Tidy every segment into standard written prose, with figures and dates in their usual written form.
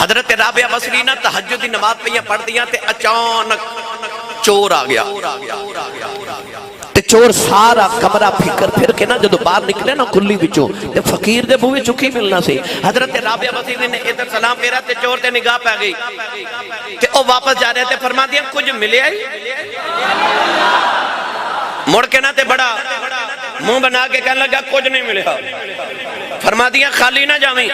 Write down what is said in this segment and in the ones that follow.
حضرت رابعہ بصری نہ تہجد دی نماز پہ پڑھ دیاں تے اچانک چور آ گیا تے چور سارا کمرہ پھر کے نا جدو باہر نکلے نا کلی بچوں تے فقیر دے بوئے چکی ملنا سی. حضرت رابعہ بصری نے ادھر سلام پھیرا تے چور تے نگاہ پہ گئی تے او واپس جا رہے تے فرما دیا کچھ ملے آئی مڑ کے نا تے بڑا منہ بنا کے کہنے لگا کچھ نہیں ملے. فرما دیا خالی نہ جاویں.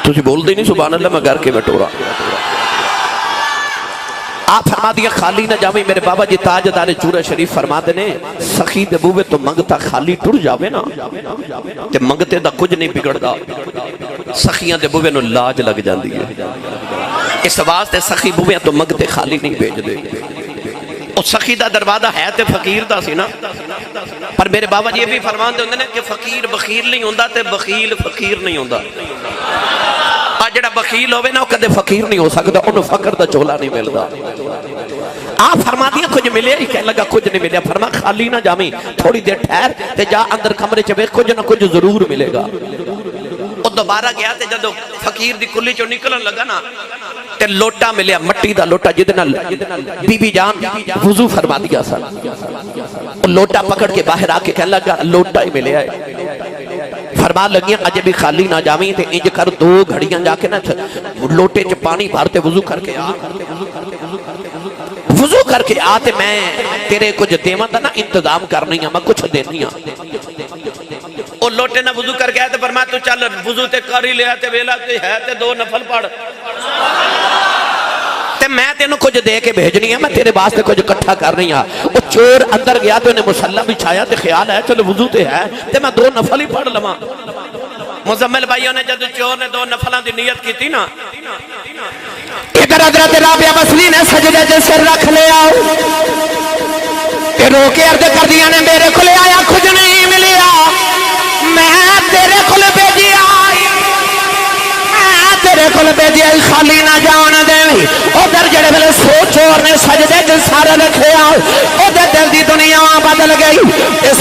تجھے بول دی نہیں سبحان اللہ میں گھر کے بیٹھو رہا. آپ فرما دیا خالی نہ جاویں. میرے بابا جی تاجدار چورہ شریف فرما دینے سخی دے بوے تو منگتا خالی ٹر جاوے نا تے منگتے دا کچھ نہیں بگڑ دا. سخیاں دے بوے نو لاج لگ جاندی ہے. اس واسطے سخی بوے تو منگتے خالی نہیں بھیج دے. اور سخی دا دروازہ ہے تے فقیر دا سی نا. پر میرے بابا جی یہ بھی فرمان دے ہوندے نے کہ فقیر بخیل نہیں ہوندا تے بخیل فقیر نہیں ہوندا. جڑا بخیل ہوئے نا وہ کدے فقیر نہیں ہو سکتا. انہوں فقر دا چولا نہیں ملتا. آپ فرما دیا کچھ ملے ہی کہنے لگا کچھ نہیں ملے. فرما خالی نہ جاویں تھوڑی دیر ٹھہر تے جا اندر کمرے چوے کچھ نہ کچھ ضرور ملے گا. وہ دوبارہ گیا تے جدو فقیر دی کلی چو نکلن لگا نا تے لوٹا ملیا مٹی دا لوٹا جدنا بی بی جان وضو فرما دیا سا. لوٹا پکڑ کے باہر آ کے کہنے لگا لوٹا ہی ملے آئے. فرما لگیاں اجے بھی خالی نہ جاویں تے انج کر 2 گھڑیاں جا کے نا لوٹے چ پانی بھرتے وضو کر کے آ وضو کر کے آتے میں تیرے کچھ دیواں دا نا انتظام کرنی ہے میں کچھ دینی ہوں. او لوٹے نہ وضو کر کے آئے تے فرمایا تو چل وضو تے کر ہی لیا تے ویلا تے ہے تے 2 نفل پڑھ تے میں تینوں کچھ دے کے بھیجنی ہے میں تیرے واسطے کچھ اکٹھا کرنی ہے. وہ چور اندر گیا تو انہیں مسلح بچھایا تے خیال ہے چلو وضو تے ہے تے میں 2 نفل ہی پڑھ لواں. مزمل بھائیوں نے جب چور نے 2 نفلوں دی نیت کی تھی نا ادھر حضرت رابعہ بصری نے سجدے سے سر رکھ لیا تے رو کے عرض کر دیا نے میرے کو لے آیا کچھ نہیں ملیا میں تیرے کو لے بھیجی آئی تیرے کو لے بھیجی آئی خالی نہ جان دے. ادھر جڑے بلے سو چور نے سجدے سے سارا رکھے آؤ ادھر دل دی دنیا بدل گئی.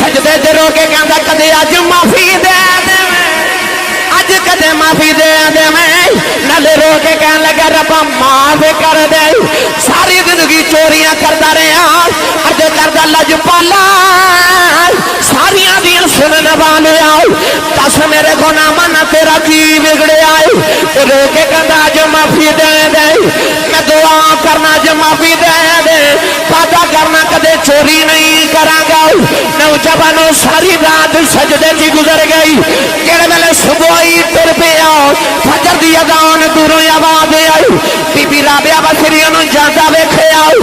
سجدے سے رو کے کہندا کدے اج معافی دے دے اج کدے معافی دے دے میں نلے رو کے کہنے لگا ربا معاف کر دے. ساری زندگی چوریاں کرتا رہا اج کردا لج پالا ساریاں دیاں سنن والے آؤ دس میرے کو نہ من تیرا کی بگڑے آئے. رو کے کہندا اج معافی دے دے میں دعا کرنا اج معافی دے دے وعدہ کرنا کدے چوری نہیں کراں گا. نوجوانوں ساری رات سجدے چ گزر گئی. کہڑے ویلے صبح تر پہ آؤ فجر دی اذان دوروں آواز آئی بی بی رابعہ بصری نوں جاندا ویکھے آؤ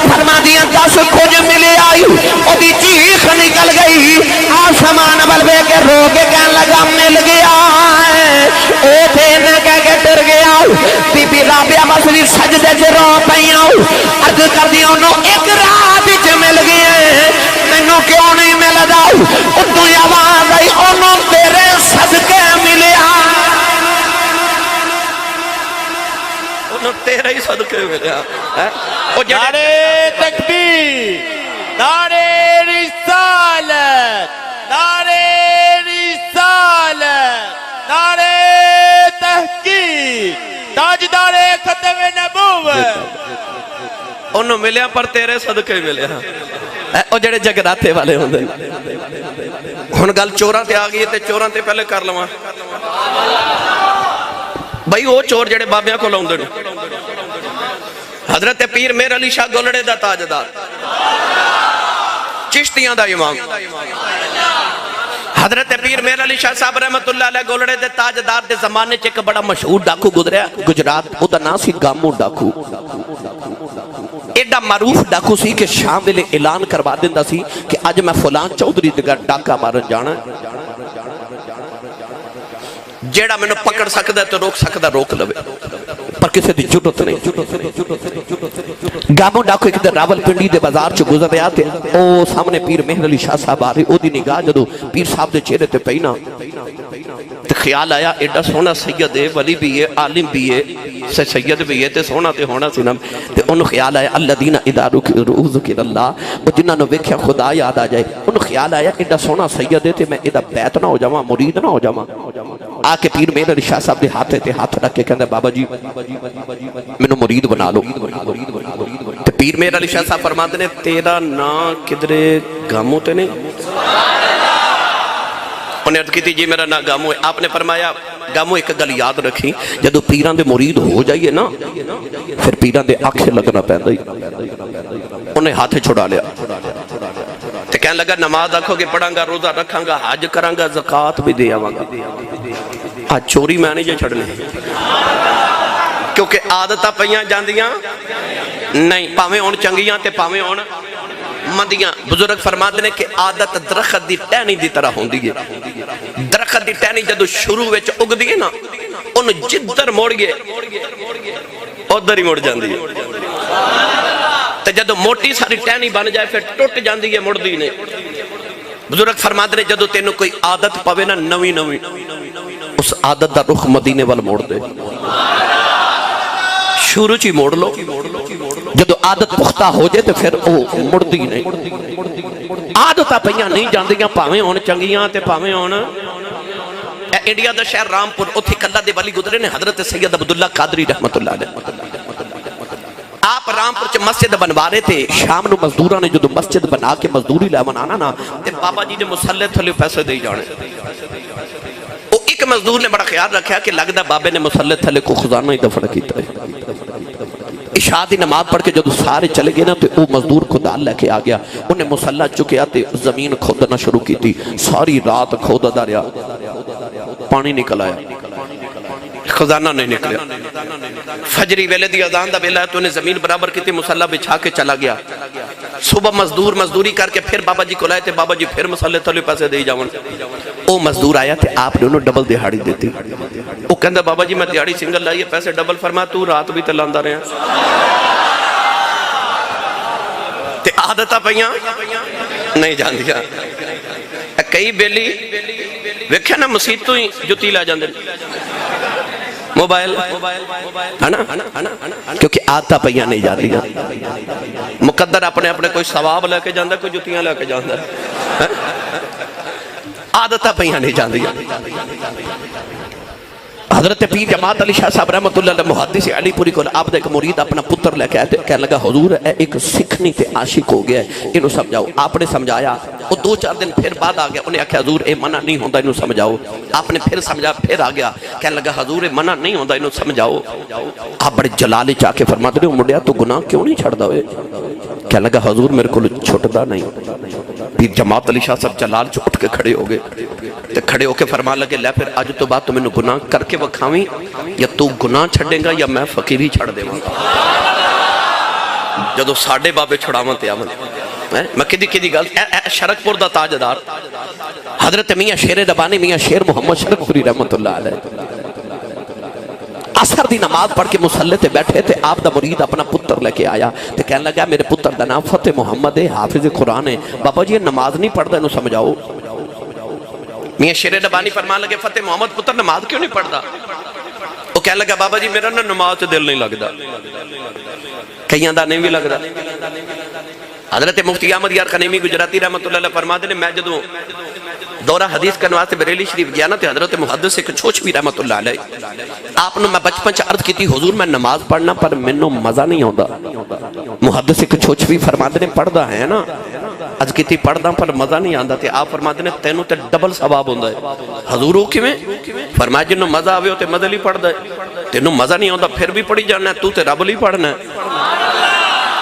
فرما دیا 10 کچھ ملے آئی. اودی چیخ نکل گئی آسمان ول ویکھ کے رو کے کہنے لگا مل گیا او تے نہ کہہ کے ڈر گیا. بی بی رابعہ بصری سجدے چ رو پئی عرض کر دی انہوں ایک رات وچ مل گئے مینوں کیوں نہیں ملدا. اُتوں آواز آئی انہوں تیرے صدقے ملیا تیرے ہی صدقے ملیا. نعرے تکبیر نعرے رسالت نعرے رسالت نعرے تحقیق تاجدار ختم نبوت. انہوں ملیا پر تیرے صدقے ملیا. او جڑے جگراتے والے ہوں دے ہن گل چوراں تے آ گئی تے چوراں تے پہلے کر لواں بھائی. وہ چور جڑے بابیاں کو لاؤندے نے حضرت پیر مہر علی شاہ گولڑے دا تاجدار چشتیاں دا امام حضرت پیر مہر علی شاہ صاحب رحمت اللہ علیہ گولڑے دے تاجدار دے زمانے چ ایک بڑا مشہور ڈاکو گزریا گجرات. او دا نام سی گامو ڈاکو. ایڈا معروف ڈاکو سی کہ شام ویلے اعلان کروا دیندا سی کہ اج میں فلان چودھری دے گھر ڈاکا مارن جانا جیڑا میں نے پکڑ سکتا ہے تو روک سکتا روک لوے پر کسی دی جرت نہیں. گامو ڈاکو ایک دن راول پنڈی دے بازار چ گزر رہا تے او سامنے پیر مہر علی شاہ صاحب آ رہے او دی نگاہ جدو پیر صاحب دے چہرے تے پئی نا تے خیال آیا ایڈا سونا سید ہے، ولی بھی ہے، عالم بھی ہے، سید بھی ہے تے سونا تے ہونا سی نا، تے انہوں خیال آیا الذین اذا ذکر اللہ، وہ جنہاں نو ویکھیا خدا یاد آ جائے، انہوں خیال آیا ایڈا سونا سید ہے تے میں ایڈا بیعت نہ ہو جاواں، مرید نہ ہو جاواں۔ آ کے پیر مہر علی شاہ صاحب دے ہاتھ تے ہاتھ رکھ کے کہندا بابا جی مینوں مرید بنا لو۔ تے پیر مہر علی شاہ صاحب فرماتے نے تیرا نام کدرے گاموں تے نہیں؟ انہیں عرض کی تھی جی میرا نام گاموں ہے۔ آپ نے فرمایا گاموں ایک گل یاد رکھی، جدو پیران دے مرید ہو جائیے نا پھر پیران دے آنکھیں لگنا پہندا ہی۔ انہیں ہاتھ چھڑا لیا تے کہنے لگا نماز آکھو گے پڑھاں گا، روزہ رکھاں گا، حج کراں گا، زکوٰۃ بھی دے آواں گا، آج چوری میں نہیں جے چھڑنے، کیونکہ عادتاں پئیاں جاندیاں نہیں، پاویں ہون چنگیاں تے پاویں ہون مندیاں۔ بزرگ فرماتے ہیں کہ عادت درخت دی ٹہنی دی طرح ہوندی ہے، درخت دی ٹہنی جدو شروع وچ اگدی ہے نا انہوں جدھر موڑ گئے ادھر ہی موڑ جاندی ہے، تے جدو موٹی ساری ٹہنی بن جائے پھر ٹوٹ جاندی ہے، مڑ دی نہیں۔ بزرگ فرماتے ہیں جدو تینوں کوئی عادت پوے نا نوی نوی، اس عادت دا رخ مدینے وال موڑ دے، شروع چی موڑ لو، جدو عادت پختہ ہو جائے تو پھر وہ مڑ دی نہیں۔ عادتہ پہیاں نہیں جاندیاں، پاویں ہون چنگیاں تے پاویں ہون۔ انڈیا دا شہر رامپور، اتھی کلہ دے والی گزرے نے حضرت سید عبداللہ قادری رحمت اللہ علیہ۔ آپ رامپور چ مسجد بنوارے تھے، شام نو مزدوراں نے جدو مسجد بنا کے مزدوری لے منانا نا تے بابا جی نے مسلح تھلے پیسے دے جانے۔ ایک مزدور نے بڑا خیال رکھا کہ لگدا بابے نے مسلح تھلے کو خزانہ ہی دفن کیتا ہے۔ عشاء دی نماز پڑھ کے جدو سارے چلے گئے نا تو وہ مزدور کھدال لے کے آ گیا، انہیں مسلح چکیا تے زمین کھودنا شروع کی تھی، ساری رات کھودا رہا، پانی نکل آیا، خزانہ نہیں نکلیا۔ فجری ویلے دی اذان دا ویلا ہے تو انہیں زمین برابر کی تھی، مسلح بچھا کے چلا گیا۔ صبح مزدور مزدوری کر کے پھر بابا جی کو لائے تھے، بابا جی پھر مسلح تھلے پیسے دے جاون۔ وہ مزدور آیا تھے، آپ نے انہوں ڈبل دیہاڑی دیتی۔ وہ کہندہ بابا جی میں دیہاڑی سنگل لائیے پیسے ڈبل، فرما تو رات بھی تلاندہ رہے ہیں تے عادتہ پہیاں نہیں جان دیا۔ کئی بیلی ویکھیا نا مسیح تو ہی جتی لا جاندے موبائل ہے نا، کیونکہ عادتہ پہیاں نہیں جان دیا۔ مقدر اپنے اپنے کوئی ثواب لے کے جاندہ، کوئی جتیاں لے کے جاندہ، عادتہ پہیاں نہیں جان دیا۔ حضرت پیر جماعت علی شاہ صاحب رحمت اللہ علیہ محدث علی پوری کو آپ دا ایک مرید اپنا پتر لے کے آئے تھے، کہنے لگا حضور اے ایک سکھنی تے عاشق ہو گیا ہے، انہوں سمجھاؤ۔ آپ نے سمجھایا، وہ 2-4 دن پھر بعد آ گیا، انہیں کہا حضور اے منع نہیں ہوندہ، انہوں سمجھاؤ۔ آپ نے پھر سمجھا، پھر آ گیا، کہنے لگا حضور اے منع نہیں ہوندہ، انہوں سمجھاؤ۔ آپ بڑے جلالے چاہ کے فرماتے ہیں مڈیا تو گناہ کیوں نہیں چھڑ دا ہوئے؟ کہنے لگا حضور میرے کو چھوٹدا نہیں۔ پیر جماعت علی شاہ صاحب جلال چ اٹھ کے کھڑے ہو گئے تے کھڑے ہو کے فرمان لگے لے پھر اج تو بعد تو میں نے گناہ کر کے وکھاویں، یا تو گناہ چھڑے گا یا میں فقیری چھڑ دے گا۔ جدو ساڑھے بابے چھڑاواں تے آمن میں کدی گل شرک پور دا تاجدار حضرت میاں شیر ربانی میاں شیر محمد شرک پوری رحمت اللہ علیہ عصر دی نماز پڑھ کے مسلح تے بیٹھے تھے، آپ دا مرید اپنا پتر لے کے آیا تے کہنے لگا میرے پتر دا نام فتح محمد ہے، حافظ قرآن ہے، بابا جی یہ نماز نہیں پڑھ دا، انہوں سمجھاؤ۔ میاں شیر ربانی فرمان لگے فتح محمد پتر نماز کیوں نہیں پڑھ دا؟ وہ کہنے لگا بابا جی میرا نا نماز سے دل نہیں لگ دا، کئیاں دا نہیں بھی لگ دا۔ حضرت مفتی احمد یار خنیمی گجراتی رحمت اللہ علیہ فرماتے ہیں میں جدوں دورہ حدیث کرنے واسطے بریلی شریف گیا نا تے حضرت محدث ایک چھوچوی رحمت اللہ علیہ آپ نے میں بچپن چ عرض کی تھی حضور میں نماز پڑھنا پر منوں مزہ نہیں ہوندا۔ محدث ایک چھوچوی فرماتے ہیں پڑھدا ہے نا، عرض کی تھی پڑھدا پر مزہ نہیں آندا تے آپ فرماتے ہیں تینوں تے ڈبل ثواب ہوندا ہے۔ حضور او کیویں؟ فرمایا جنوں مزہ آوے تے مزہ نہیں پڑھدا ہے، تینوں مزہ نہیں آندا پھر بھی پڑھی جانا ہے، تو تے رب لئی پڑھنا ہے۔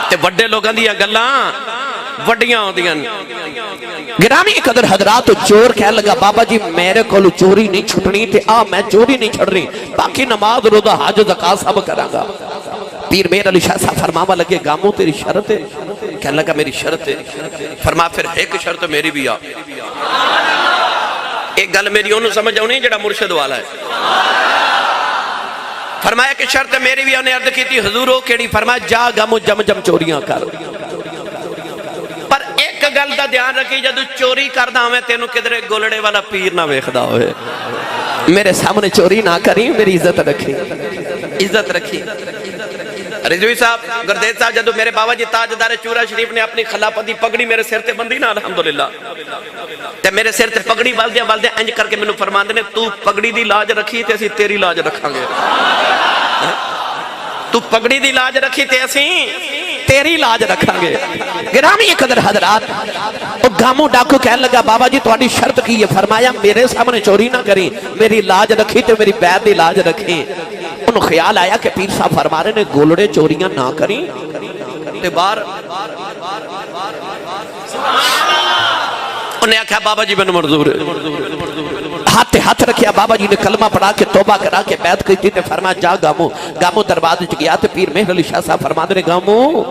تے وڈے لوگاں دیاں گلاں وڈیاں ہوندیاں۔ گرامی قدر حضرات چور کہہ لگا بابا جی میرے کو چوری نہیں چھٹنی تے میں چوری نہیں چھڑ رہی، باقی نماز روزہ حج زکات سب کراں گا۔ پیر مہر علی شاہ صاحب فرماوا لگے گاموں تیری شرط ہے؟ کہنے لگا میری شرط ہے۔ فرما پھر ایک شرط میری بھی آ، ایک گل میری انہوں سمجھ آؤ نہیں جڑا مرشد والا ہے۔ فرمایا کہ شرط میری بھی انہیں عرض کی تھی حضور ہو کیڑی؟ فرمایا جا گاموں جم جم چوریاں کر، پر ایک گل دا دھیان رکھی جدو چوری کردا میں تینوں کدھرے گولڑے والا پیر نہ ویکھدا ہوئے۔ میرے سامنے چوری نہ کری میری عزت رکھی عزت رکھی رضوی صاحب گردیز صاحب جدو میرے بابا جی تاجدار چورا شریف نے اپنی خلافتی پگڑی میرے سر تے بندی نا الحمدللہ تے میرے سر تے پگڑی والدیا انج کر کے میں نے فرمان دینے تو پگڑی دی لاج رکھی تے اسی تیری لاج رکھاں گے تو پگڑی دی لاج رکھی تے اسی تیری لاج رکھاں گے گرامی قدر حضرات وہ گاموں ڈاکو کہنے لگا بابا جی تہاڈی شرط کی یہ فرمایا میرے سامنے چوری نہ کریں میری لاج رکھی تے میری بیعت دی لاج رکھیں انہوں خیال آیا کہ پیر صاحب فرما رہے نے گولڑے چوریاں نہ کریں تے بار انہیں آکھا بابا جی بن منظور ہے ہاتھ رکھیا بابا جی نے کلمہ پڑھا کے توبہ کرا کے بیعت کی تے فرمایا جا گاموں دروازے چ گیا تے پیر مہر علی شاہ صاحب فرما دے گاموں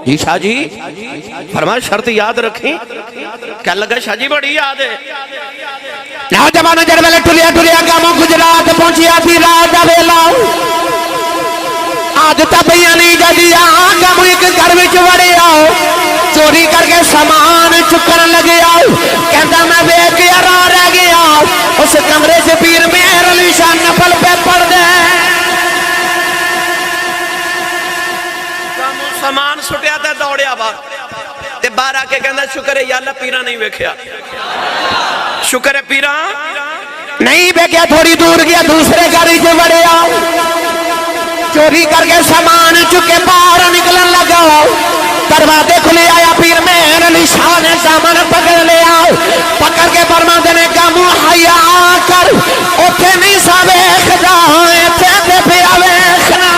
جی شاہ جی فرمایا شرط یاد رکھیں کہنے لگا شاہ جی بڑی یاد ہے نوجوان جڑ ویلے ٹلیا گاموں گجرات پہنچیا تھی رات دا ویلا آج تبیاں نہیں جدیا گاموں ایک گھر وچ وڑیا چوری کر کے سامان چکن لگیا کہندا میں ویکھ کے راہ رہ گیا اس کمرے سے پیر مہر علی شاہ نفل پہ پڑھ دے سامان سٹیا تے دوڑیا باہر تے باہر آ کے کہندا شکر ہے یا اللہ پیرا نہیں ویکھیا شکر ہے پیرا نہیں بیکیا تھوڑی دور گیا دوسرے گھر سے وڑیا چوری کر کے سامان چکے باہر نکلن لگا دروازے کھلے آیا پیر مہر علی شاہ نے سامان پکڑ لیا پکڑ کے فرماندے نے گاموں حیا کر اوتھے نہیں سا ویکھدا ایتھے تے پیا ویکھنا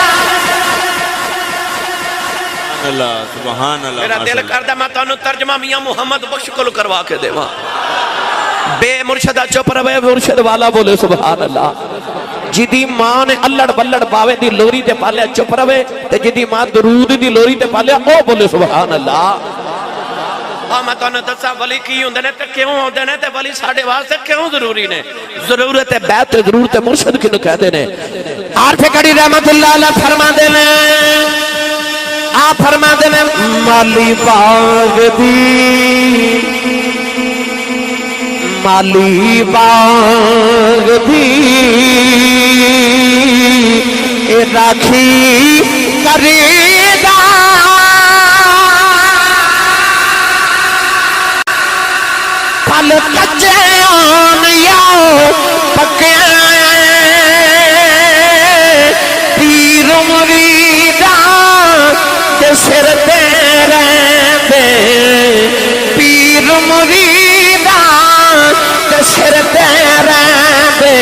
اللہ سبحان اللہ میرا دل کردہ میں تانوں ترجمہ میاں محمد بخش کو کروا کے دے وہاں بے مرشدہ چپ رہے مرشد والا بولے سبحان اللہ جدی ماں نے اللہ بلڑ باوے دی لوری تے پالیا چپ رہے تے جدی ماں درود دی لوری تے پالیا او بولے سبحان اللہ میں تو دسا ولی کی ہوندے نے تے کیوں ہوندے نے تے ولی ساڈے واسطے کیوں ضروری نے ضرورت ہے بیعت ضرورت ہے مرشد کینو کہتے نے عارف کڑی رحمت اللہ علیہ فرما دے نے آپ فرما دے نے مالی باغ دی راکھی کریدا پھل کچے آن یا پکے پیر مریداں کے سر تے رہندے پیر مریداں کے سر تے رہندے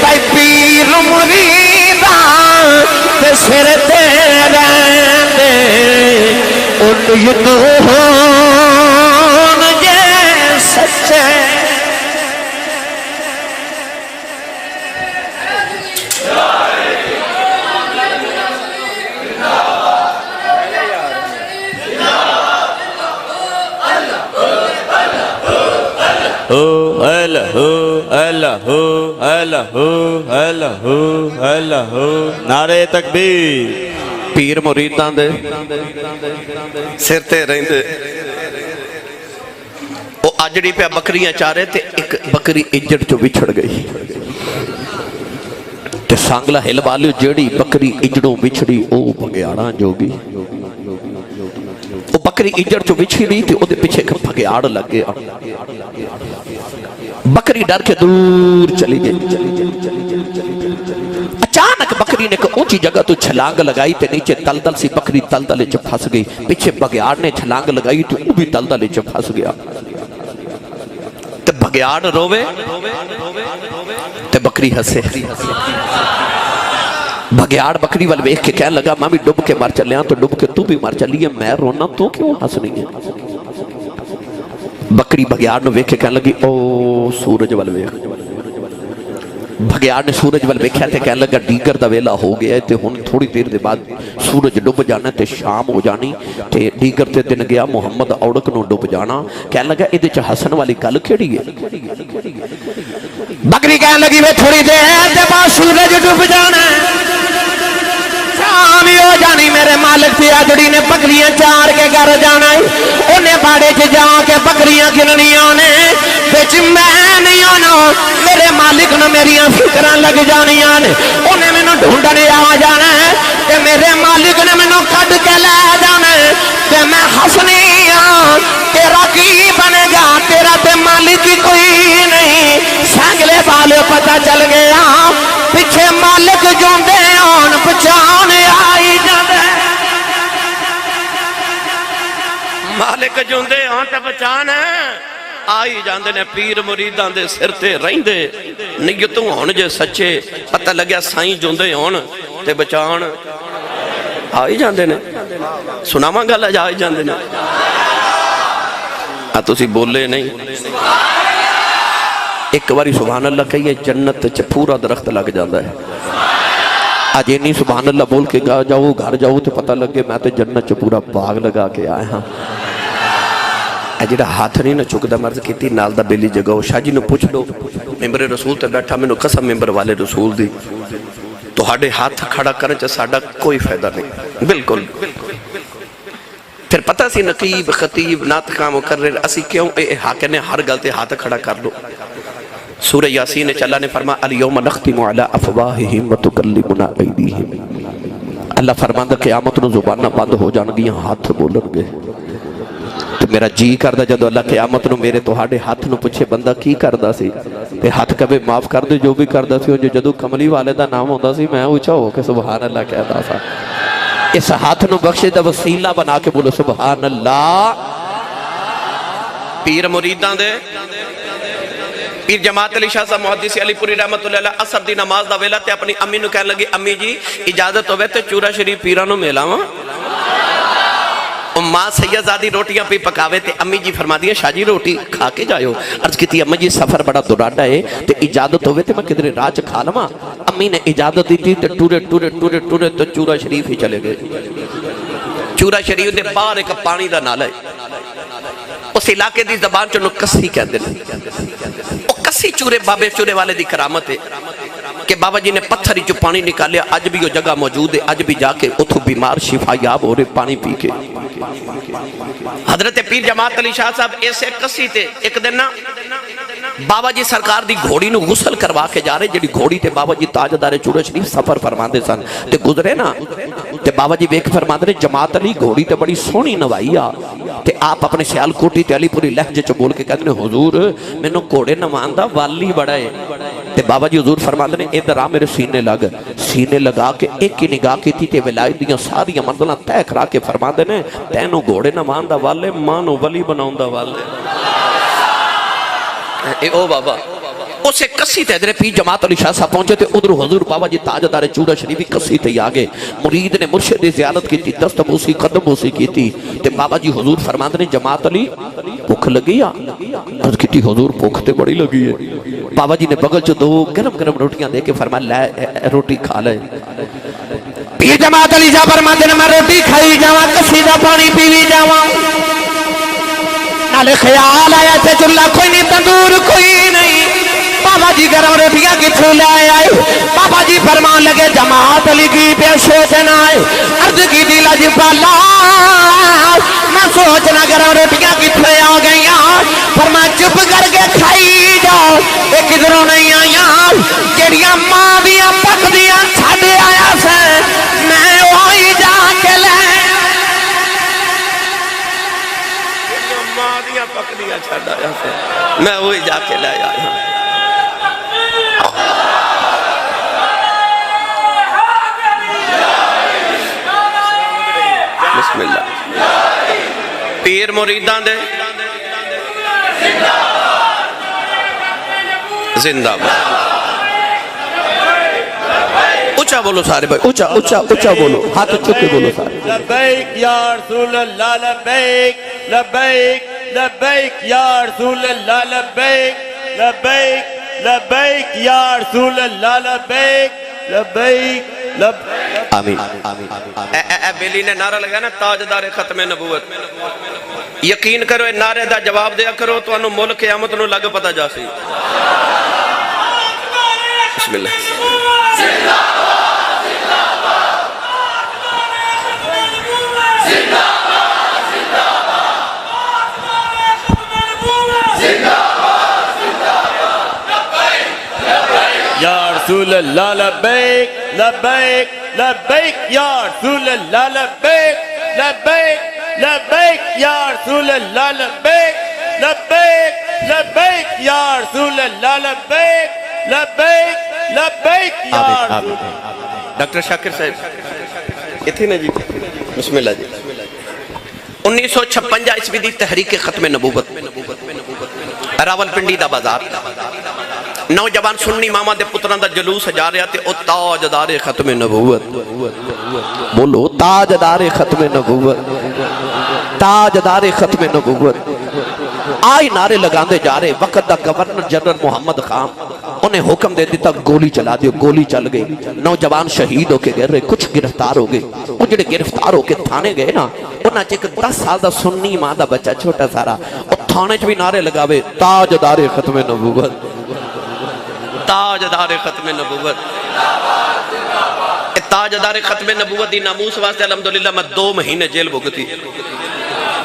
بھائی پیر مریداں کے سر تے رہندے ان ہون جے سچے نعرے تکبیر پیر مریداں دے سر تے رہندے او اجڑی پہ بکریاں چارے تے ایک بکری اجڑ چو بچھڑ گئی تے سانگلا ہل والیو جیڑی بکری اجڑوں بچھڑی او بھگیاڑاں جوگی وہ بکری اجڑ چو بچھڑی تے او دے پیچھے بھگیاڑ لگ گیا بکری ڈر کے دور چلی گئی اچانک بکری نے ایک اونچی جگہ تو چھلانگ لگائی تے نیچے تلدل سی بکری تلدل چ پھنس گئی پیچھے بھگیاڑ نے چھلانگ لگائی تو وہ بھی تلدل چ پھنس گیا تے بھگیاڑ روے تے بکری ہسے بھگیاڑ بکری وال ویکھ کے کہنے لگا میں بھی ڈب کے مر چلیا تو ڈب کے تو بھی مر چلی ہے میں رونا تو کیوں ہنس نہیں ہے بکری بھگیاڑ نو ویکھ کے کہنے لگی او سورج وال ویکھ بھگیاڑ نے سورج وال ویکھیا تے کہنے لگا ڈیگر دا ویلا ہو گیا ہے تے ہن تھوڑی دیر دے بعد سورج ڈب جانا تے شام ہو جانی تے ڈیگر تے دن گیا محمد اوڑک نو ڈب جانا کہنے لگا ادھے چ ہسن والی گل کیڑی ہے بکری کہنے لگی وے تھوڑی دیر دے بعد سورج ڈب جانا شام ہو جانی میرے مالک تے اجڑی نے بکریاں چار کے گھر جانا ہے انہیں باڑے چ جا کے بکریاں گننیاں نے بچ میں نہیں آنا میرے مالک نے میری فکر لگ جانیاں نے انہیں مینوں ڈھونڈنے آ جانا ہے کہ میرے مالک نے مینوں کڈ کے لے جانا ہے کہ میں ہسنی ہاں تیرا کی بنے گا تیرا تے مالک ہی کوئی نہیں سینگلے والے پتہ چل گیا پیچھے مالک جوندے آن پہچان آئی جاندے مالک جوندے آن تے پہچان آئی جاندے نے پیر مریداں دے سر تے رہندے نیتوں ہون جے سچے پتہ لگیا سائیں جوندے ہون تے بچان آئی جاندے نے سناواں گل اج آئی جاندے نے تسی بولے نہیں ایک باری سبحان اللہ کہیے جنت چ پورا درخت لگ جاندہ ہے آج اینی سبحان اللہ بول کے جاؤ گھر جاؤ تو پتہ لگے میں تو جنت چ پورا باغ لگا کے آئے ہاں جڑا ہاتھ نہیں نہ چکدا مرض کیتی نال دا بیلی جگاؤ شاہ جی نو پوچھ لو ممبر رسول تے بیٹھا میں نو قسم ممبر والے رسول دی تو ہاڑے ہاتھ کھڑا کرنے چا ساڑا کوئی فائدہ نہیں بالکل پھر پتہ سی نقیب خطیب ناطقہ مقرر اسی کیوں اے حاکر نے ہر گلتے ہاتھ کھڑا کر لو سورہ یاسین اللہ نے فرما الیوم نختم علی افواہہم وتکلمنا ایدیہم اللہ فرماندہ قیامت نو زبانہ بند ہو جان گیا ہاتھ بولن گے تو میرا جی کردہ جدو اللہ قیامت نو میرے توہاڑے ہاتھ نو پچھے بندہ کی کردہ سی تے ہاتھ کبھی معاف کر دے جو بھی کردہ سی جو جدو کملی والدہ نام ہوتا سی میں اچھا ہو کہ سبحان اللہ کہتا سا اس ہاتھ نو بخشے دا وسیلہ بنا کے بولو سبحان اللہ پیر مریداں دے پیر جماعت علی شاہ صاحب محدث علی پوری رحمت اللہ علیہ اثر دی نماز دا ویلا تے اپنی امی نو کہنے لگی امی جی اجازت ہوئے تے چورا شریف پیرانو میلا ماں ماں سیدزادی روٹیاں پہ پکاوے تے امی جی فرما دیا شاہ جی روٹی کھا کے جائیو عرض کی تھی امی جی سفر بڑا دراڈا ہے تے اجازت ہوئے تے میں کدھر راج کھا لما امی نے اجازت دی تھی تے ٹورے تو چورا شریف ہی چلے گئے چورا شریف دے باہر ایک پانی دا نالا ہے اس علاقے دی زبان چونو کسی کہہ دے وہ کسی چورے بابے چورے والے دی کرامت ہے کہ بابا جی نے پتھری جو پانی نکالیا آج بھی وہ جگہ موجود ہے آج بھی جا کے اتھو بیمار شفا یاب ہو رہے پانی پی کے حضرت پیر جماعت علی شاہ صاحب ایسے کسی تھے ایک دن نا بابا جی سرکار دی گھوڑی نو غسل کروا کے جا رہے جڑی گھوڑی تے بابا جی تاجدار چورا شریف سفر فرما دے سن تے گزرے نا تے بابا جی بیک فرما دے جماعت علی گھوڑی تے بڑی سونی نوائی آ تے آپ اپنے سیال کوٹی تے علی پوری لہجے چو بول کے کہتے ہیں حضور میں نو کوڑے نماندہ والی بڑا ہے تے بابا جی حضور فرما دے ادھر آ میرے سینے لگا کے ایک کی نگاہ کی تھی تے ولایت دیاں ساری مردلہ تیہ کرا کے فرما دے تینو گھوڑے نماندہ والے مانو ولی بناؤندہ والے اے او بابا اسے کسی تے ادھر پیر جماعت علی شاہ صاحب پہنچے تے ادھر حضور بابا جی تاجدار چورا شریفی کسی تے آگے مرید نے مرشد زیارت کی تھی دست بوسی قدم بوسی کی تھی تے بابا جی حضور فرماندے نے جماعت علی بھوک لگی عرض کی تھی حضور بھوک تے بڑی لگی ہے بابا جی نے بغل چو دو گرم گرم روٹیاں دے کے فرمایا لے روٹی کھا لے پیر جماعت علی شاہ فرماندے نے میں روٹی کھائی جاواں کسی دا پانی پیوی جاواں نالے خیال آیا تھے چلا کوئی نہیں تندور کوئی نہیں بابا جی گرم روٹیاں کتھوں لے آئے بابا جی فرمان لگے جماعت علی کی پہ سوچنا ہے عرض کی دی لجپالا میں سوچنا گرم روٹیاں کتھوں آ گئی فرمان چپ کر کے کھائی جاؤ ایک ادھروں نہیں آیا جڑیاں ماں دیاں پک دیاں چھاڑے آیا سے میں وہی جا کے لے ماں پک دیا چھڑ آیا سے میں وہی جا کے لے آیا بسم اللہ پیر مریدان دے زندہ باد اچھا بولو سارے بھائی اچھا بولو ہاتھ چکے بولو سارے لبیک یا رسول اللہ لبیک لبیک لبیک یا رسول اللہ لبیک لبیک لبیک یا رسول اللہ لبیک لبیک آمین اے بیلی نے نعرہ لگا نا تاجدار ختم نبوت یقین کرو اے نعرے دا جواب دیا کرو تو انہوں ملک قیامت نو لگ پتا جا سی بسم اللہ زندہ باد زندہ باد زندہ باد زندہ باد زندہ باد رسول اللہ لبیک لبیک لبیک یا رسول اللہ لبیک لبیک لبیک یا رسول اللہ لبیک لبیک لبیک یا رسول اللہ لبیک لبیک لبیک یا رسول ڈاکٹر شاکر صاحب اتنے نا جی بسم اللہ جی 1956 عیسوی دی تحریک ختم نبوت راول پنڈی دا بازار نوجوان سنی ماما دے پتران دا جلوس جا رہا تے او تاجدار ختم نبوت بولو تاجدار ختم نبوت تاجدار ختم نبوت آئی نعرے لگان دے جا رہے وقت دا گورنر جنرل محمد خان انہیں حکم دے دیتا گولی چلا دیو گولی چل گئی نوجوان شہید ہو کے گر رہے کچھ گرفتار ہو گئے وہ جڑے گرفتار ہو کے تھانے گئے نا انہاں چیک 10 سال دا سنی ماں دا بچہ چھوٹا سارا اور تھانے چ بھی نعرے لگاوے تاجدار ختم نبوت تاجدار ختم نبوت تاجدار ختم نبوت دی ناموس واسطے الحمدللہ میں 2 مہینے جیل بھگتی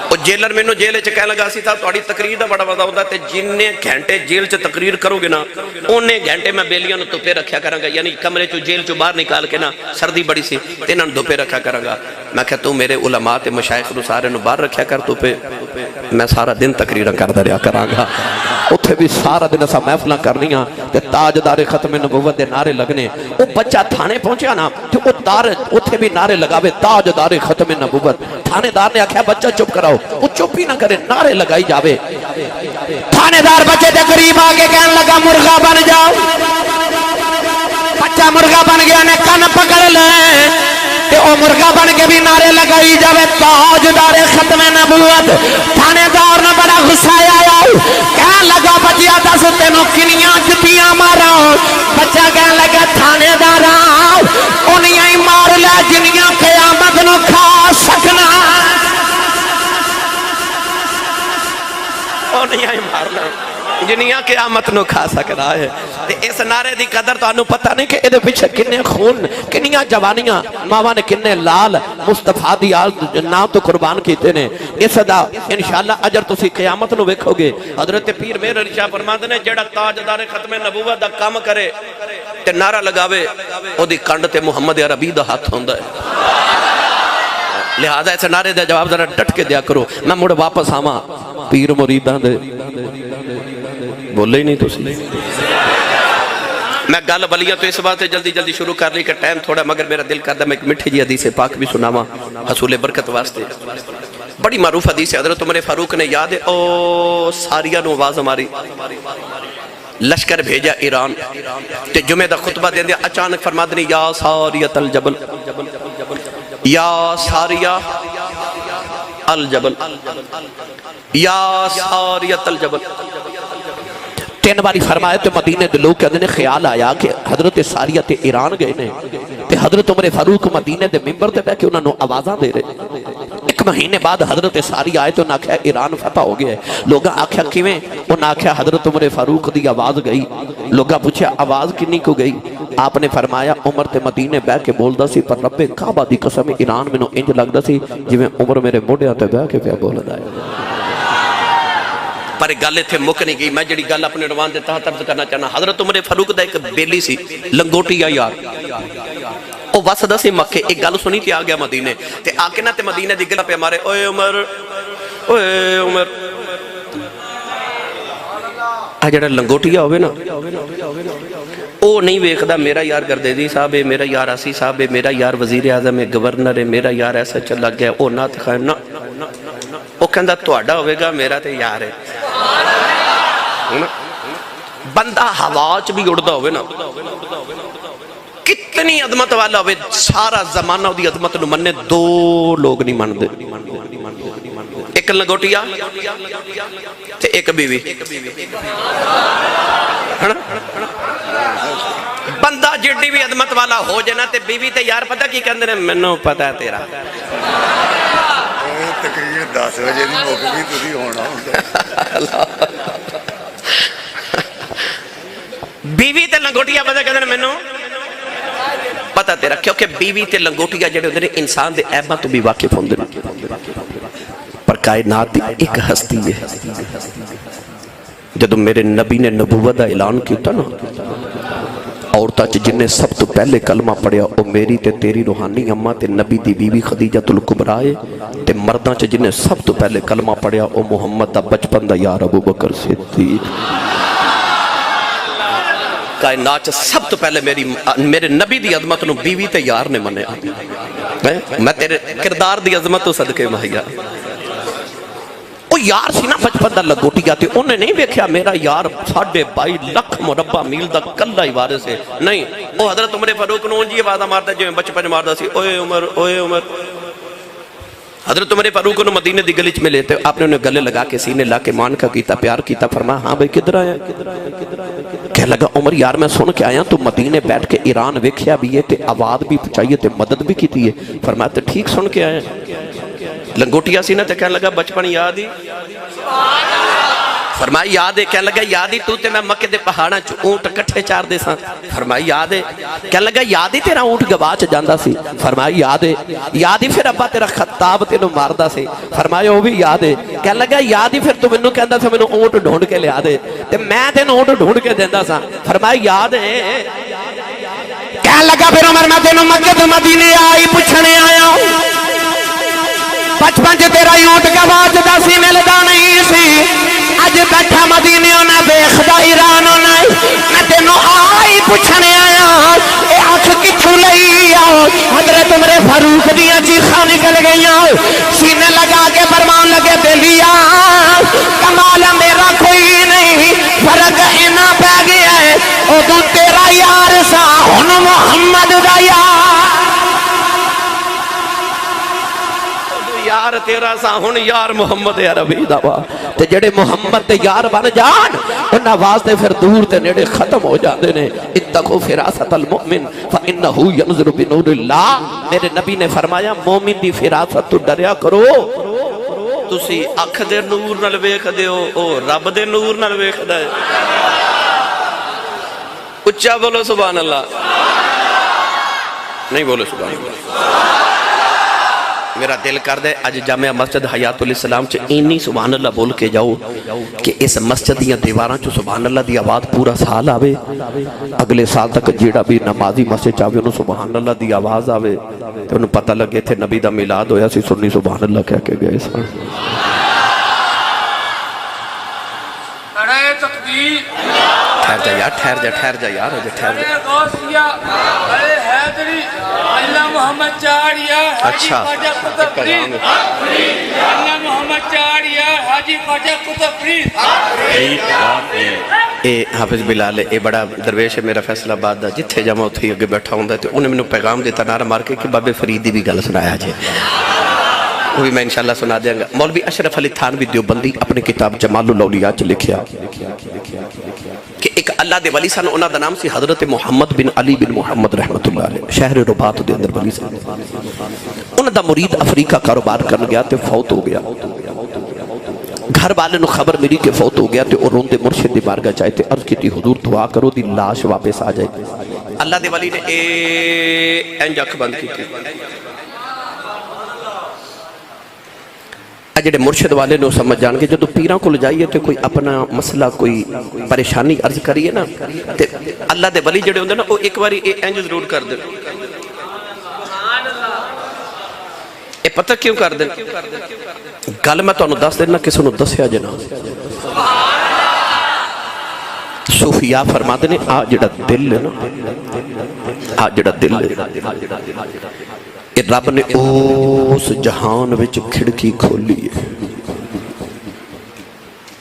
اور جیلر میں نو جیل چ کہہ لگا سی تھا تھوڑی تقریر دا بڑا وضع ہوتا ہے جننے گھنٹے جیل چ تقریر کرو گے نا اونے گھنٹے میں بیلیاں نو دھوپے رکھیا کراں گا یعنی کمرے چو جیل چو باہر نکال کے نا سردی بڑی سی تے انہاں نو دھوپے رکھیا کراں گا میں کہ تو میرے علماء تے مشائخ نو سارے نو باہر رکھیا کر دھوپے میں سارا دن تقریراں کردا رہیا کراں گا اتھے بھی سارا دن اسا محفلاں کرنیاں تے تاجدار ختم نبوت دے نعرے لگنے او بچہ تھانے پہنچیا نا تے او دار اتھے بھی نعرے لگاوے تاجدار ختم نبوت تھانے دار نے آکھیا بچہ چپ کراؤ وہ چپ ہی نہ کرے نعرے لگائی جاوے تھانے دار بچے دے قریب آگے کہنے لگا مرغا بن جاؤ بچہ مرغا بن گیا نے کن پکڑ لیں تے او مرغا بن کے بھی نعرے لگائی جاوے تاجدار ختم نبوت تھانے دار نے بڑا غصہ آیا کہنے لگا بچیا دس تینوں کنیاں جتیاں مارا بچہ کہنے لگا تھانے دار انہیاں ہی مار لے جنیاں قیامت نو کھا سکنا انہیاں ہی مارنا جنیاں قیامت نو کھا سکنا ہے اس نعرے دی قدر تو انہوں پتہ نہیں کہ ادھے پیچھے کنے خون کنیاں جوانیاں ماما نے کنے لال مصطفیٰ دی آل نام تو قربان کیتے نے اس دا انشاءاللہ اجر تسی قیامت نو ویکھو گے حضرت پیر میر علی شاہ فرماتے نے جڑا تاجدار ختم نبوت دا کام کرے تے نعرہ لگاوے او دی کنڈ تے محمد عربی دا ہاتھ ہوندا ہے لہذا ایسے نعرے دے جواب ذرا ڈٹ کے دیا کرو میں مڑ واپس آما پیر مریدان دے بولے ہی نہیں تو سی میں گل بلیاں تو اس بات سے جلدی جلدی شروع کر لی کہ ٹائم تھوڑا مگر میرا دل کرتا میں ایک مٹھی جی حدیث پاک بھی سناما حصول برکت واسطے بڑی معروف حدیث ہے حضرت عمر فاروق نے یاد ہے او ساریہ نو آواز ہماری لشکر بھیجا ایران تے جمعہ دا خطبہ دے دیا اچانک فرما دنی یا ساریت الجبل یا ساریہ الجبل یا ساریت الجبل 3 باری فرمایا تو مدینے دے لوگ کہتے ہیں خیال آیا کہ حضرت ساریہ تے ایران گئے نے تے حضرت عمر فاروق مدینے دے ممبر تے بیٹھ کے انہوں نے آوازاں دے رہے 1 مہینے بعد حضرت ساریہ آئے تو انہوں نے آکھیا ایران فتح ہو گیا ہے لوگاں آکھیا کیویں انہوں نے آکھیا حضرت عمر فاروق دی آواز گئی لوگاں پوچھا آواز کنی کو گئی آپ نے فرمایا عمر تے مدینے بیٹھ کے بولدا سی پر رب کعبہ دی قسم ایران میں نو انج لگدا سی جویں عمر میرے موڈیاں تے بیٹھ کے پیا بولدا ہے پر گل تھے مک نہیں گئی میں جڑی گل اپنے روان دے تحت عرض کرنا چاہنا حضرت عمر فاروق دا ایک بیلی سی لنگوٹیا یار او وسدا سی مکے ایک گل سنی تے آ گیا مدینے تے آ کے نا تے مدینے دی گل پہ مارے اوے عمر آ جڑا لنگوٹیا ہوئے نا او نہیں ویکھدا میرا یار گردیزی صاحب ہے میرا یار آسی صاحب ہے میرا یار وزیر اعظم ہے گورنر ہے میرا یار ایسا چلا گیا او نہ تخائن نہ او کہندا تہاڈا ہوئے گا میرا تے یار ہے بندہ ہوا چ بھی اڑدا ہوئے نا کتنی عظمت والا ہوئے سارا زمانہ دی عظمت نو مننے 2 لوگ نہیں مندے ایک لنگوٹیا تے ایک بیوی بندہ جڑی بھی عظمت والا ہو جانا تے بیوی تے یار پتہ کی کہندے نے مینوں پتہ ہے تیرا تقریر 10 بجے دی مک گئی تسی ہونا ہوندا بیوی تے لنگوٹیا پتہ کہندے نے مینوں پتہ تیرا کیونکہ بیوی تے لنگوٹیا جڑے ہوندے نے انسان دے عیباں تو بھی واقف ہوندے نے پر کائنات دی ایک ہستی ہے جدوں میرے نبی نے نبوت دا اعلان کیتا نا عورتاں چ جن نے سب تو پہلے کلمہ پڑھیا وہ میری تے تیری روحانی اماں تے نبی دی بیوی خدیجۃ الکبریٰ ہے، تے مرداں چ جن نے سب تو پہلے کلمہ پڑھیا وہ محمد دا بچپن دا یار ابو بکر صدیق۔ کائنات چ سب تو پہلے میرے نبی دی عظمت نو بیوی تے یار نے منیا، میں تیرے کردار دی عظمت تو صدقے مہیا۔ وہ یار سی نا بچپن دا لگوٹیا تے انہیں نہیں دیکھیا میرا یار 22.5 لکھ مربع میل دا کلا ہی وارث ہے، نہیں وہ حضرت عمر فاروق نو جی آوازاں ماردا جویں بچپن ماردا سی، اوئے عمر اوئے عمر۔ حضرت عمر فاروق نو مدینے دی گلی وچ ملے تے آپ نے انہیں گلے لگا کے سینے لا کے مان کا کیتا، پیار کیتا، فرمایا ہاں بھائی کدھر آیا؟ کہنے لگا عمر یار میں سن کے آیا تو مدینے بیٹھ کے ایران ویکھیا بھی ہے تے آواز بھی پہنچائی تے مدد بھی کیتی ہے، فرمایا تے ٹھیک سن کے آیا؟ لنگوٹیا سی نا تے کہنے لگا بچپن یاد ہی، فرمایا یاد ہے؟ کہنے لگا یاد ہی تو تے میں مکے دے پہاڑاں چ اونٹ کٹھے چار دے ساں، فرمایا یاد ہے؟ کہنے لگا یاد ہی تیرا اونٹ گواچ جاندا سی، فرمایا یاد ہے؟ یاد ہی پھر ابا تیرا خطاب تینوں ماردا سی، فرمایا وہ بھی یاد ہے؟ کہنے لگا یاد ہی پھر تو مینوں کہندا سی مینوں اونٹ ڈھونڈ کے لیا دے تے میں تینوں اونٹ ڈھونڈ کے دیندا سا، فرمایا یاد ہے؟ کہنے لگا پھر عمر میں تینوں مکے تو مدینے آئی پوچھنے آیا بچپن چ تیرا اونٹ گواچ دا سی ملدا نہیں سی، اج بیٹھا مدینے نہ ویکھدا ایران نہ، میں تینوں آئی پوچھنے آیا اے اکھ کتھوں لئی آ؟ حضرت عمر فاروق دیاں چیخاں نکل گئیاں، سینے لگا کے فرمان لگے بیلیا کمال میرا کوئی نہیں، فرق اینا پہ گیا ہے ادوں تیرا یار سا ہن محمد دا یار تیرا سا ہن یار محمد عربی دا وا، تے جڑے محمد تے یار بن جان انہاں واسطے پھر دور تے نیڑے ختم ہو جاندے نے۔ اتقوا فراست المؤمن فانه ينظر بنور اللہ، میرے نبی نے فرمایا مومن دی فراست تو ڈریا کرو، تسی اکھ دے نور نال ویکھدے ہو او رب دے نور نال ویکھدا ہے۔ اچھا بولو سبحان اللہ، نہیں بولو سبحان اللہ۔ میرا دل کر دے اج جامعہ مسجد حیات الاسلام چ اینی سبحان اللہ بول کے جاؤ کہ اس مسجد دیاں دیواراں چ سبحان اللہ دی آواز پورا سال آوے، اگلے سال تک جیڑا بھی نمازی مسجد چاہے انہوں سبحان اللہ دی آواز آوے تو انہوں پتہ لگے تھے نبی دا میلاد ہویا سی، سنی سبحان اللہ کہہ کے گئے سن۔ نعرہ تکبیر، ٹھہر جا یار نعرہ غوثیہ، نعرہ حیدری، اللہ محمد چاڑیا حاجی خواجہ قطب فرید، اللہ محمد چاڑیا حاجی خواجہ قطب فرید۔ اے حافظ بلال اے بڑا درویش ہے میرا فیصل آباد دا، جتھے جاما اتھے اگے بیٹھا ہوں تو انہیں میں پیغام دیتا نعرہ مار کے کہ بابے فرید دی بھی گل سنایا جائے، وہ بھی میں انشاءاللہ سنا دیں گا۔ مولوی اشرف علی تھانوی دیوبندی اپنے کتاب جمال الاولیاء چ لکھیا کہ ایک اللہ دے ولی سن، انہاں دا نام سی حضرت محمد بن علی بن محمد رحمت اللہ علیہ، شہر رباط دے اندر ولی سن۔ انہاں دا مرید افریقہ کاروبار کرن گیا تے فوت ہو گیا، گھر والے نو خبر ملی کہ فوت ہو گیا تے اور روندے مرشد دی بارگاہ چاہے تے عرض کیتی حضور دعا کرو دی لاش واپس آ جائے۔ اللہ دے ولی نے انج اکھ بند کیتی، جڑے مرشد والے نو سمجھ جان گے جدو پیراں کو جائیے تے کوئی اپنا مسئلہ کوئی پریشانی عرض کریے نا تے اللہ دے ولی جڑے ہوندے نا وہ ایک باری انج ضرور کر دیں۔ اے پتہ کیوں کر دیں؟ گل میں تانوں دس دینا کسی نو دسیا جے نا۔ صوفیاء فرماتے نے آ جڑا دل ہے نا، آ جڑا دل ہے رب نے اس جہان وچ کھڑکی کھولی ہے،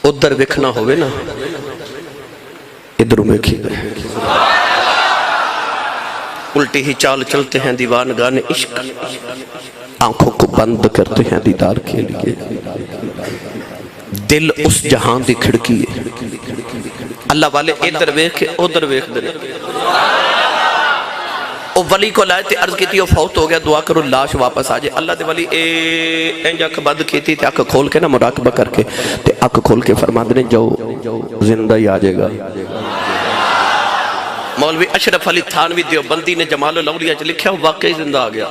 ادھر ویکھنا ہوئے نا ادھر ویکھی گئے، الٹی ہی چال چلتے ہیں دیوانگان عشق، آنکھوں کو بند کرتے ہیں دیدار کے لیے، دل اس جہان دی کھڑکی ہے۔ اللہ والے ادھر ویکھ ادھر ویکھ دے، وہ ولی کو لائے تے عرض کیتی وہ فوت ہو گیا، دعا کرو لاش واپس آ جائے۔ اللہ دے ولی انج اکھ بند کیتی تے اکھ کھول کے نا مراقبہ کر کے تے اکھ کھول کے فرماندے نے جو زندہ ہی آ جائے گا۔ مولوی اشرف علی تھانوی دیوبندی نے جمال الاولیاء چ لکھیا واقعی زندہ آ گیا۔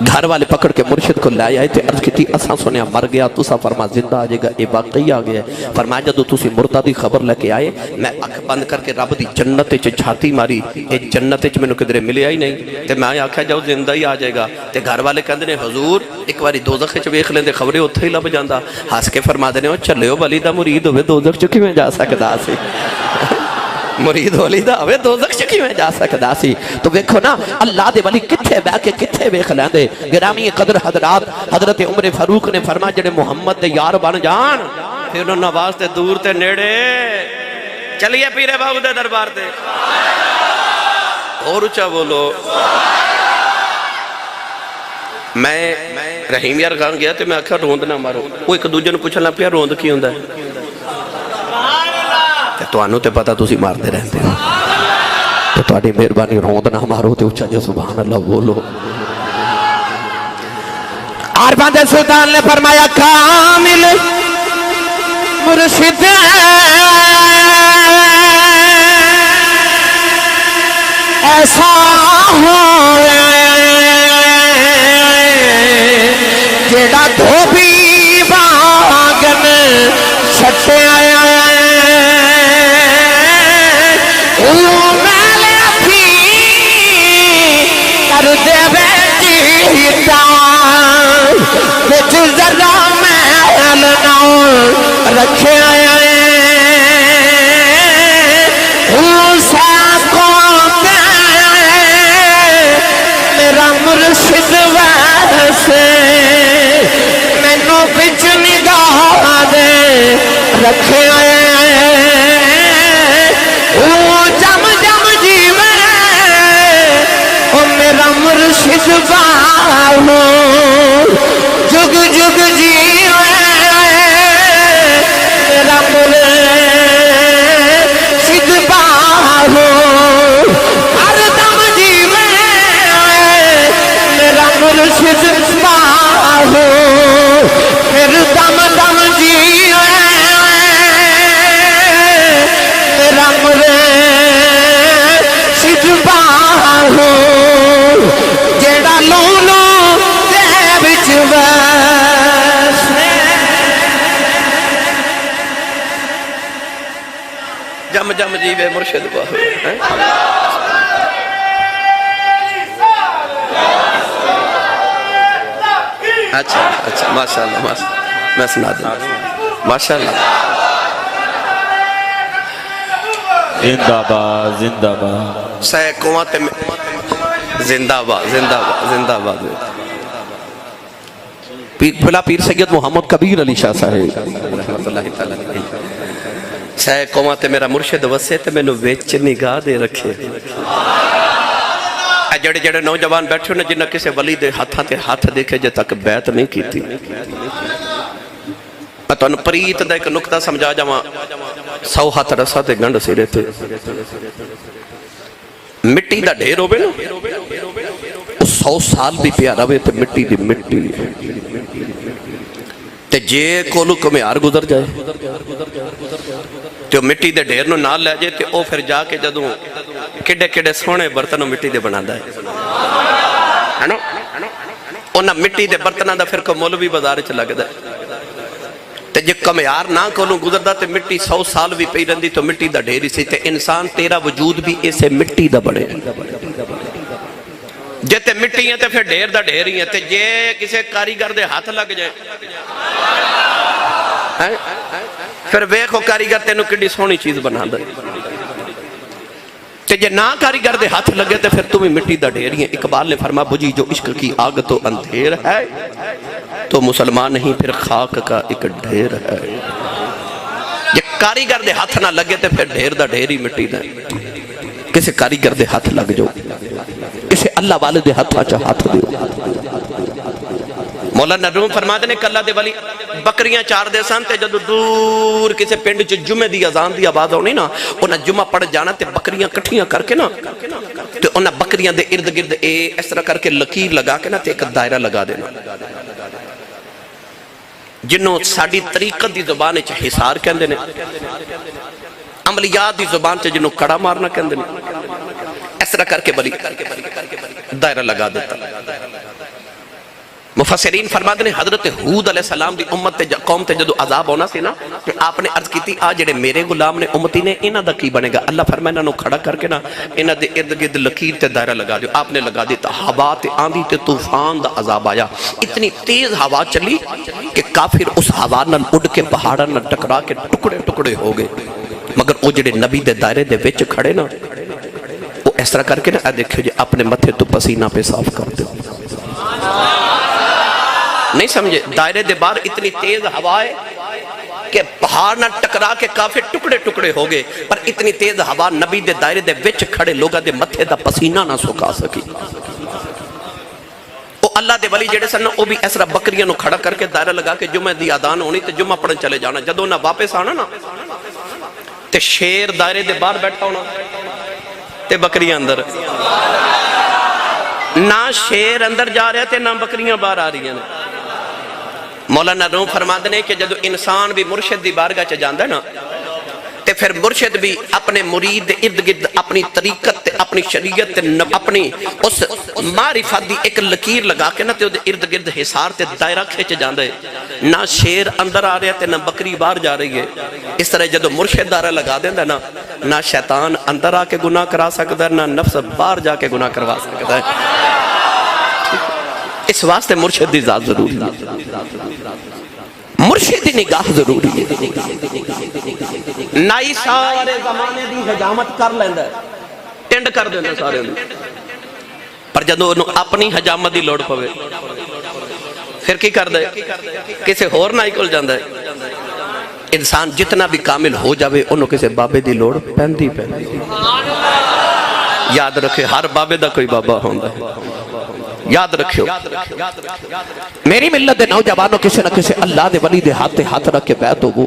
گھر والے پکڑ کے مرشد کو لے آئے تھے، عرض کی اساں سنیا مر گیا، تسا فرما زندہ آ جائے گا، یہ واقعی آ گیا ہے۔ فرمایا جدو تسی مردہ دی خبر لے کے آئے، میں اکھ بند کر کے رب دی جنت چ چھاتی ماری، یہ جنت چ مینوں کدھر ملیا ہی نہیں، تے میں آکھیا جاؤ زندہ ہی آ جائے گا۔ تے گھر والے کہندے نے حضور ایک باری دوزخ چ ویکھ لیندے خبریں اوتھے ہی لب جاندا۔ ہس کے فرما دے نے او چلیو ولی دا مرید ہوے دوزخ چ کیویں جا سکدا سی؟ مرید ولی دا ہوے دوزخ چ کیویں جا سکدا سی؟ تو ویکھو نا اللہ دے ولی کتھے بیٹھ کے کتھے ویکھ لیندے۔ گرامی قدر حضرات، حضرت عمر فاروق نے فرمایا جڑے محمد دے یار بن جان پھر انہاں واسطے دور تے نیڑے چلیے پیرے بابو دے دربار تے اور اونچا بولو۔ میں رحیم یار خان گیا تے میں آکھیا روند نہ مارو، وہ ایک دوجے نوں پوچھن لگ پیا روند کی ہوندا ہے؟ تانوں تے پتہ تسی ماردے رہندے ہو، تو تہاڈی مہربانی روند نہ مارو تے اونچا جے سبحان اللہ بولو۔ عارفان دے سلطان نے فرمایا کامل مرشد ایسا ہو جیڑا دھوبی باغن سچے آیا کر دے بیٹیتا بچ ذرا محل نہ رکھے آیا میرا مرشد ویسے مینو بچ نگاہ دے رکھے جم جم جیوے او میرا مرشد باہو جگ جگ جیوے میرا مرشد باہو ہر دم جیوے میرا مرشد باہو پھر دم دم جیوے میرا مرشد باہو جیڑا لولو دے بچ ویسے جم جم جیوے مرشد باہو۔ اچھا اچھا ماشاءاللہ میں سنا دوں ماشاءاللہ۔ زندہ باد زندہ باد سہ قوت میں زندہ باد زندہ باد زندہ باد۔ بھلا پیر سید محمد کبیر علی شاہ صاحب رحمت اللہ تعالیٰ علیہ سہ قوت میرا مرشد وسے تے میں نو ویچ نگاہ دے رکھے۔ جڑے جڑے نوجوان بیٹھے نے جنہ کسے ولی دے ہاتھاں تے ہاتھ دیکھے جے تک بیعت نہیں کیتی۔ میں تو پریت دا ایک نکتہ سمجھا جاواں، 100 ہاتھ رسا تے گنڈ سیرے تے مٹی دا ڈھیر ہوئے نا 100 سال بھی پیا روے تے مٹی دی مٹی تے جے کولو کمیار گزر جائے تے مٹی دے ڈھیر نو نال لے جائے تے او پھر جا کے جدوں کڈے کڈے سونے برتنوں مٹی دے بنا دا ہے نا انہاں مٹی دے برتنوں دا پھر کو مولوی بازار چ لگدا ہے تے جے کمیار نہ کولوں گزردا تے مٹی 100 سال بھی پئی رہندی تو مٹی دا ڈھیر سی تے انسان تیرا وجود بھی اسے مٹی دا بڑے جے تے مٹی ہے تے پھر ڈھیر دا ڈھیر ہی ہے تے جے کسے کاریگر دے ہاتھ لگ جائے پھر ویکھو کاریگر تینوں کڈی سونی چیز بنا دے تے جے نہ کاریگر دے ہاتھ لگے تے پھر تمہیں مٹی دا ڈھیر ہی ہے۔ اقبال نے فرما بجھی جو عشق کی آگ تو اندھیر ہے تو مسلمان نہیں پھر خاک کا ایک ڈھیر ہے۔ جے کاریگر دے ہاتھ نہ لگے تے پھر ڈھیر دا ڈھیر ہی مٹی دا کسے کاریگر دے ہاتھ لگ جو کسے اللہ والے دے ہاتھ دیو۔ مولانا روم فرماتے نے کہ اللہ دے ولی بکریاں چار دے سان تے جدو دور کسے پینڈ چ جمعے دی اذان دی آواز ہونی نا انہاں جمعہ پڑھ جانا تے بکریاں کٹھیاں کر کے نا تے انہاں بکریاں دے ارد گرد اس طرح کر کے لکیر لگا کے نا تے ایک دائرہ لگا دینا جنہوں ساڑی طریقت دی زبان چ حسار کہندے نے عملیات دی زبان چ جنہوں کڑا مارنا کہندے نے اس طرح کر کے بلی دائرہ لگا دیتا مفسرین فرماتے ہیں حضرت ہود علیہ السلام دی امت تے قوم تے جدو عذاب ہونا سی نا کہ آپ نے عرض کیتی آ جڑے میرے غلام نے امتی نے انہاں دا کی بنے گا؟ اللہ فرمایا انہاں نو کھڑا کر کے نا انہاں دے ارد گرد لکیر تے دائرہ لگا دیو. آپ نے لگا دیتا. ہوا تے آندھی تے طوفان دا عذاب آیا. اتنی تیز ہوا چلی کہ کافر اس ہوا نال اڑ کے پہاڑاں نال ٹکرا کے ٹکڑے ٹکڑے ہو گئے. مگر او جڑے نبی دے دائرے دے وچ کھڑے نا وہ اس طرح کر کے نا دیکھو جی اپنے متھے تو پسینہ پہ صاف کر دو. نہیں سمجھے؟ دائرے دے باہر اتنی تیز ہوا ہے کہ پہاڑ نہ ٹکرا کے کافی ٹکڑے ٹکڑے ہو گئے، پر اتنی تیز ہوا نبی دے دائرے دے وچ کھڑے لوگاں دے متھے دا پسینہ نہ سکا سکی. او اللہ دے ولی جڑے سن او بھی اس طرح بکریاں نو کھڑا کر کے دائرہ لگا کے جمعہ دی اذان ہونی تے جمعہ پڑھن چلے جانا. جدوں نہ واپس آنا نا تے شیر دائرے دے باہر بیٹھا ہونا تے بکریاں اندر. نہ شیر اندر جا رہے تے نہ بکریاں باہر آ رہی ہیں. مولانا روم فرماتے ہیں کہ جدو انسان بھی مرشد دی بارگاہ چ جاندا ہے نا تے پھر مرشد بھی اپنے مرید دے ارد گرد اپنی طریقت تے اپنی شریعت تے اپنی اس معرفت دی ایک لکیر لگا کے نا تے دے ارد گرد حصار تے دائرہ کھچ جاندا ہے. نہ شیر اندر آ رہا تے نہ بکری باہر جا رہی ہے. اس طرح جدو مرشد دائرہ لگا دیندا نا نہ شیطان اندر آ کے گناہ کرا سکتا ہے نہ نفس باہر جا کے گناہ کروا سکتا ہے. اس واسطے مرشد دی ذات ضروری ہے، مرشد دی نگاہ ضروری ہے. نائی سارے زمانے دی حجامت کر لیندا ہے، ٹنڈ کر دیندا سارے نوں، پر جدوں انہوں اپنی حجامت دی لوڑ پوے پھر کی کر دے؟ کسے ہور نائی کول جاندا ہے. انسان جتنا بھی کامل ہو جاوے انہوں کسے بابے دی لوڑ پہندی. یاد رکھے ہر بابے دا کوئی بابا ہوندا ہے. یاد رکھو میری ملت دے نوجوانوں کسی نہ کسی اللہ دے ولی دے ہاتھ رکھ کے بیعت ہو.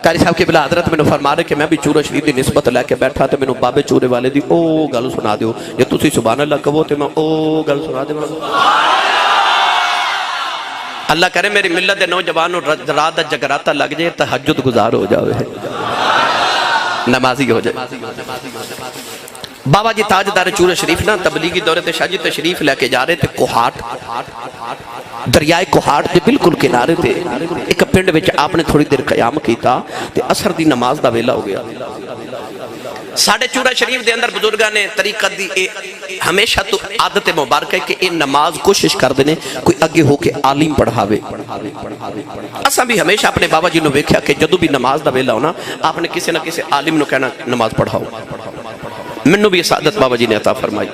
قاری صاحب کی بلا حضرت میں نے فرما رہے کہ میں بھی چورہ شریف دی نسبت لے کے بیٹھا تے میں نے بابے چورے والے دی او گل سنا دیو. یا تسی سبحان اللہ کہو تے میں او گل سنا دیو. اللہ کرے میری ملت دے نوجوانوں رات دا جگراتا لگ جائے تہجد گزار ہو جاوے، نمازی ہو جائے. بابا جی تاجدار چورہ شریف نا تبلیغی دورے تے شاہ جی تشریف لے کے جا رہے تھے کوہاٹ، دریائے کوہاٹ دے بالکل کنارے تھے. ایک پنڈ وچ آپ نے تھوڑی دیر قیام کیتا تے عصر دی نماز دا ویلا ہو گیا. ساڑھے چورہ شریف دے اندر بزرگاں نے طریقت دی ہمیشہ تو عادت مبارک ہے کہ یہ نماز کوشش کر دینے کوئی اگے ہو کے عالم پڑھاوے. اساں بھی ہمیشہ اپنے بابا جی نو ویکھیا کہ جدو بھی نماز دا ویلا ہونا آپ نے کسی نہ کسی عالم نو کہنا نماز پڑھاؤ. منو بھی سعادت بابا جی نے عطا فرمائی.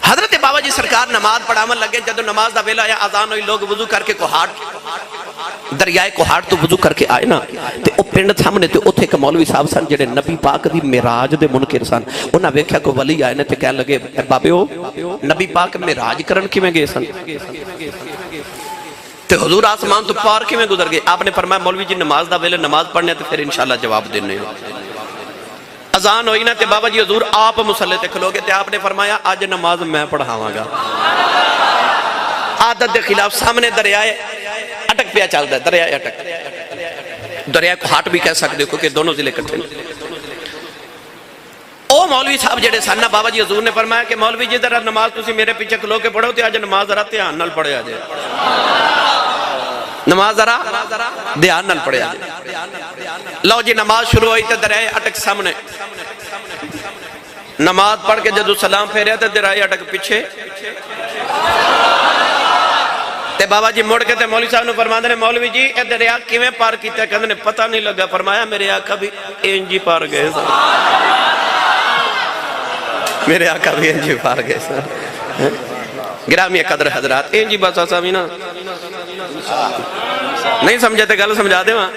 حضرت بابا جی سرکار نماز پڑھاون لگے. جدو نماز دا ویلا آیا اذان ہوئی لوگ وضو کر کے کوہاٹ دریائے کوہاٹ تو وضو کر کے آئے نا تے او پنڈ سامنے تے اوتھے ایک مولوی صاحب سن جڑے نبی پاک دی معراج دے منکر سن. انہاں ویکھیا کو ولی آئے نے تے کہن لگے بابے او نبی پاک معراج کرن کیویں گئے سن تے حضور آسمان تو پار کیویں گزر گئے؟ آپ نے فرمایا مولوی جی نماز دا ویلے نماز پڑھنے تے پھر انشاءاللہ جواب دینے. اذان ہوئی نا تے بابا جی حضور آپ مسلح تے کھلو گے تے آپ نے فرمایا آج نماز میں پڑھاواں گا. عادت دے خلاف سامنے دریائے اٹک پیا چل دا ہے، دریائے اٹک دریائے کو ہاٹ بھی کہہ سکتے ہو کیونکہ دونوں ضلع کٹھے. او مولوی صاحب جڑے سن نا بابا جی حضور نے فرمایا کہ مولوی جی ذرا نماز تسی میرے پیچھے کھلو کے پڑھو تے آج نماز ذرا دھیان نال پڑھیا جائے. نماز ذرا دھیان نال پڑھیا جائے. لو جی نماز شروع ہوئی تے دریائے اٹک سامنے نماز پڑھ کے جدو سلام پھیریا تے دریائے اٹک پیچھے تے بابا جی مڑ کے تے مولوی صاحب نے فرماندے نے مولوی جی اے دریا کیویں پار کیتا ہے؟ کہندے نے پتہ نہیں لگا. فرمایا میرے آقا بھی انجی پار گئے سن، میرے آقا بھی انجی پار گئے سن. گرامی قدر حضرات انجی بس اساں بھی نا نہیں سمجھے تے گل سمجھا دیواں.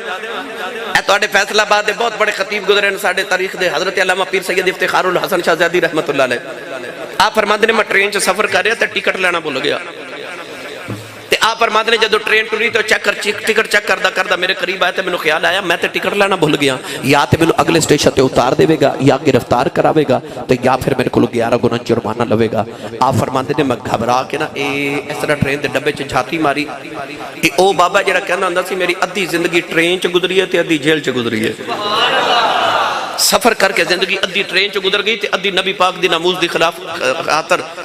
اے تواڈے فیصلہ آباد دے بہت بڑے خطیب گزرے نے ساڈے تاریخ دے حضرت علامہ پیر سید افتخار الحسن شاہ زیدی رحمت اللہ علیہ. آپ فرماندے نے میں ٹرین چ سفر کر رہا تے ٹکٹ لینا بھول گیا. آپ فرماتے ہیں جدو ٹرین ٹوری تو ٹکٹ چیک کردہ میرے قریب آئے تے میں نے خیال آیا میں تے ٹکٹ لینا بھول گیا. یا تے میں نے اگلے سٹیشن تے اتار دے گا یا گرفتار کراوے گا تو یا پھر میرے کو 11 گنا جرمانہ لوے گا. آپ فرماتے ہیں میں گھبرا کے نا اس طرح ٹرین دے ڈبے چ جھاتی ماری. او بابا جڑا کہنا ہوندا سی میری ادھی زندگی ٹرین چ گزری ہے تے ادھی جیل چ گزری ہے. سفر کر کے زندگی ادھی ٹرین چ گزر گئی تے ادھی نبی پاک دی ناموز دی خلاف خاطر